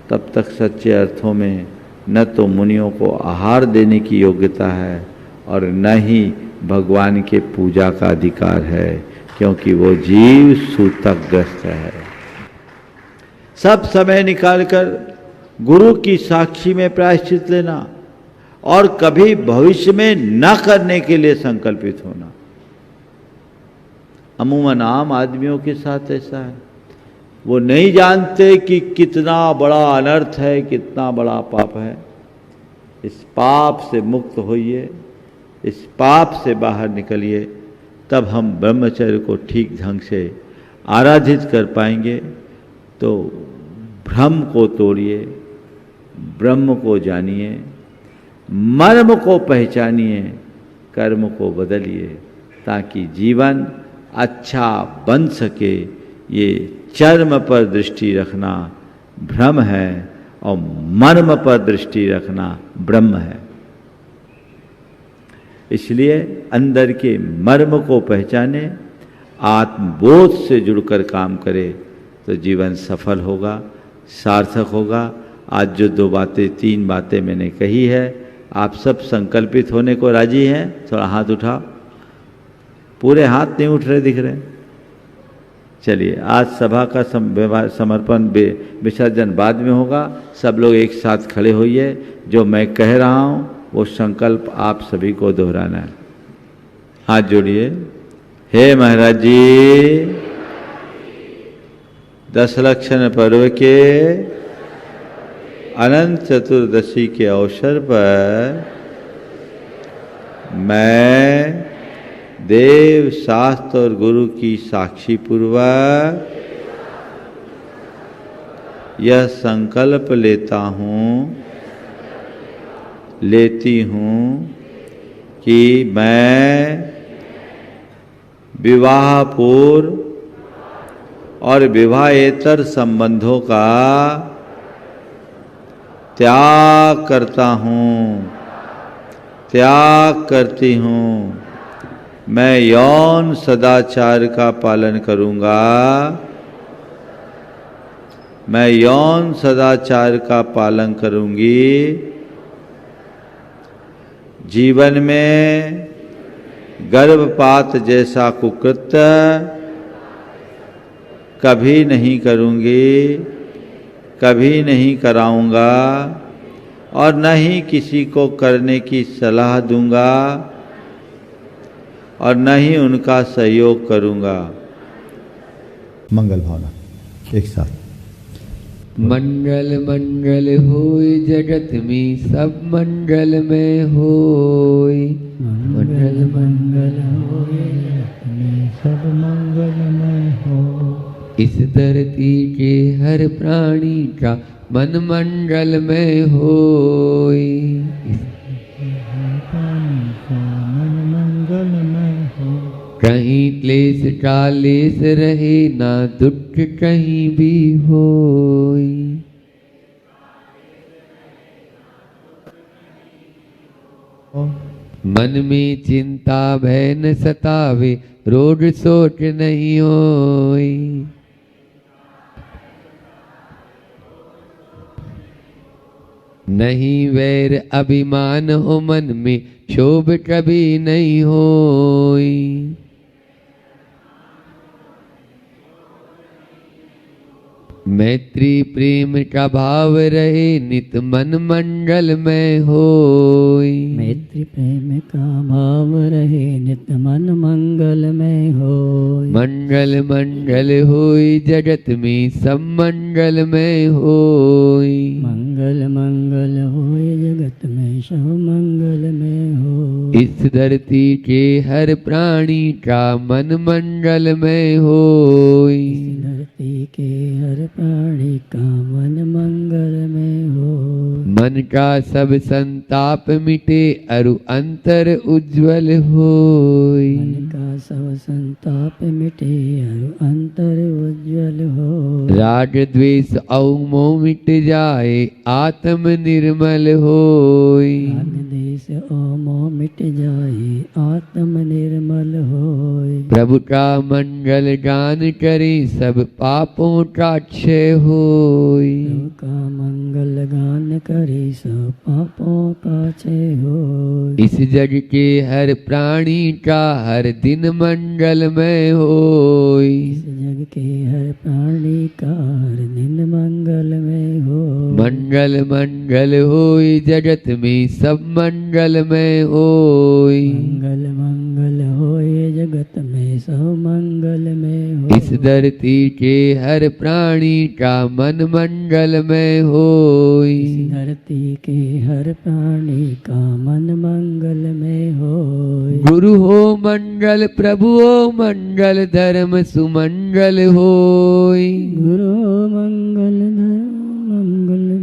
तब तक सच्चे अर्थों में न तो मुनियों को आहार देने की योग्यता है और न ही भगवान के पूजा का अधिकार है, क्योंकि वो जीव सूतकग्रस्त है। सब समय निकालकर गुरु की साक्षी में प्रायश्चित लेना और कभी भविष्य में न करने के लिए संकल्पित होना। अमूमन आम आदमियों के साथ ऐसा है। वो नहीं जानते कि कितना बड़ा अनर्थ है, कितना बड़ा पाप है। इस पाप से मुक्त होइए, इस पाप से बाहर निकलिए, तब हम ब्रह्मचर्य को ठीक ढंग से आराधित कर पाएंगे। तो भ्रम को तोड़िए, ब्रह्म को जानिए, मर्म को पहचानिए, कर्म को बदलिए, ताकि जीवन अच्छा बन सके। ये चर्म पर दृष्टि रखना भ्रम है और मर्म पर दृष्टि रखना ब्रह्म है। इसलिए अंदर के मर्म को पहचाने, आत्मबोध से जुड़कर काम करे तो जीवन सफल होगा, सार्थक होगा। आज जो 3 बातें मैंने कही है, आप सब संकल्पित होने को राजी हैं? थोड़ा हाथ उठाओ। पूरे हाथ नहीं उठ रहे, दिख रहे। चलिए, आज सभा का समर्पण विसर्जन बाद में होगा। सब लोग एक साथ खड़े होइए। जो मैं कह रहा हूँ वो संकल्प आप सभी को दोहराना है। हाथ जोड़िए। हे महाराज जी, 10 लक्षण पर्व के अनंत चतुर्दशी के अवसर पर मैं देव, शास्त्र और गुरु की साक्षी पूर्वक यह संकल्प लेती हूँ कि मैं विवाह पूर्व और विवाहेतर संबंधों का त्याग करती हूँ। मैं यौन सदाचार का पालन करूँगा मैं यौन सदाचार का पालन करूंगी। जीवन में गर्भपात जैसा कुकृत्य कभी नहीं करूंगी, कभी नहीं कराऊंगा और न ही किसी को करने की सलाह दूंगा और न ही उनका सहयोग करूंगा। मंगल भावना एक साथ। मंगल मंगल होय जगत में सब मंगल में होय। मंगल मंगल होय जगत में सब मंगल में हो। इस धरती के हर प्राणी का मन मंगल में होय। कहीं क्लेश कालेश रहे ना दुख कहीं भी होय। मन में चिंता भय न सतावे रोग सोच नहीं होय। नहीं वैर अभिमान हो मन में क्षोभ कभी नहीं होय। मैत्री प्रेम का भाव रहे नित मन मंगल में होय। मैत्री प्रेम का भाव रहे नित मन मंगल में होय। मंगल मंगल होय जगत में सब मंगल में होय। मंगल मंगल होय जगत में सब मंगल में होय। इस धरती के हर प्राणी का मन मंगल में होय। इस धरती के हर प्राणी का मन मंगल में होय। मन का सब संताप मिटे अरु अंतर उज्ज्वल होय। मन का सब संताप मिटे और अंतर उज्ज्वल होय। राग द्वेष और मोह मिट जाए आत्म निर्मल होय। राग देश और मोह मिट जाए आत्म निर्मल होय। प्रभु का मंगल गान करे सब पापों का क्षय होय। प्रभु का मंगल गान करे सब पापों का क्षय होय। इस जग के हर प्राणी का हर दिन मंगलमय होय। इस जग के हर प्राणी का हर दिन मंगलमय होय। मंगल मंगल होय जगत में सब मंगलमय होय। मंगल मंगल होय जगत में सब मंगलमय होय। इस धरती के हर प्राणी का मन मंगलमय होय। इस धरती के हर प्राणी का मन मंगलमय होय। गुरु हो मंगल प्रभु हो मंगल धर्म सुमंगल होय। गुरु मंगल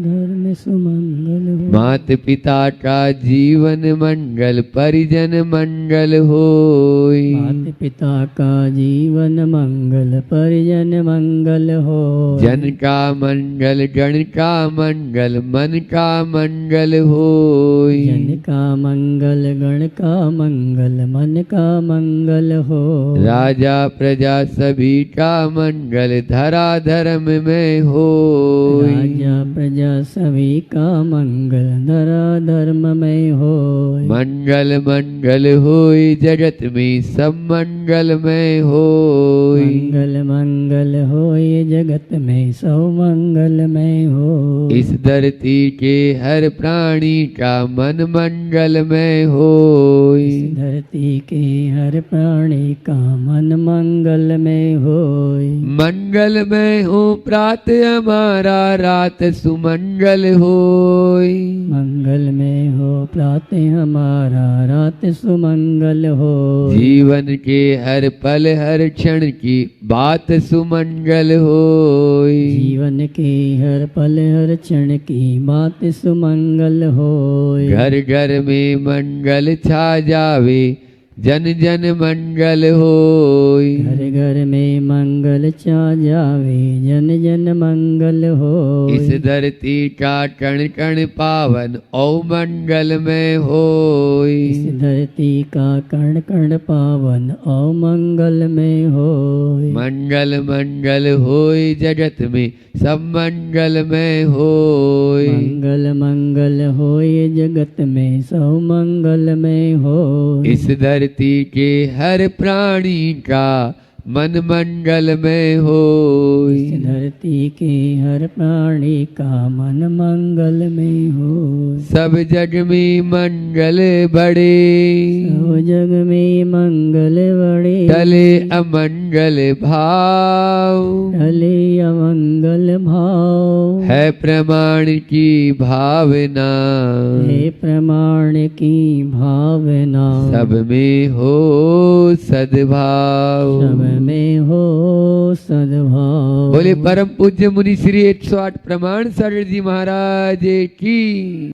धर्म सुमंगल होय। मात पिता का जीवन मंगल परिजन मंगल होय। माता पिता का जीवन मंगल परिजन मंगल होय। जन का मंगल गण का मंगल मन का मंगल होय। जन का मंगल गण का मंगल मन का मंगल होय। राजा प्रजा सभी का मंगल धरा धर्म में होय। राजा प्रजा सभी का मंगल धरा धर्म में होय। मंगल मंगल होय जगत में सब मंगलमय होय। मंगल मंगल होय जगत में सब मंगलमय होय। इस धरती के हर प्राणी का मन मंगलमय होय। इस धरती के हर प्राणी का मन मंगलमय होय। मंगलमय हो प्रात हमारा रात सुमंगल होय। मंगल में हो प्रातः हमारा रात सुमंगल हो। जीवन के हर पल हर क्षण की बात सुमंगल होय। जीवन के हर पल हर क्षण की बात सुमंगल हो। घर घर में मंगल छा जावे जन जन मंगल होय। घर घर में मंगल चा जावे जन जन मंगल होय। इस धरती का कण कण पावन ओ मंगल में होय। इस धरती का कण कण पावन ओ मंगल में होय। मंगल मंगल होय जगत में सब मंगल में होय। मंगल मंगल होय जगत में सब मंगल में होय। इस धरती के हर प्राणी का मन मंगल में होय। इस धरती के हर प्राणी का मन मंगल में होय। सब जग में मंगल बड़े सब जग में मंगल बड़े टले अमंगल भाव। टले अमंगल भाव है प्रमाण की भावना हे प्रमाण की भावना सब में हो सद्भाव। सब में हो सद्भाव। बोले परम पूज्य मुनि श्री 108 प्रमाण सागर जी महाराज की।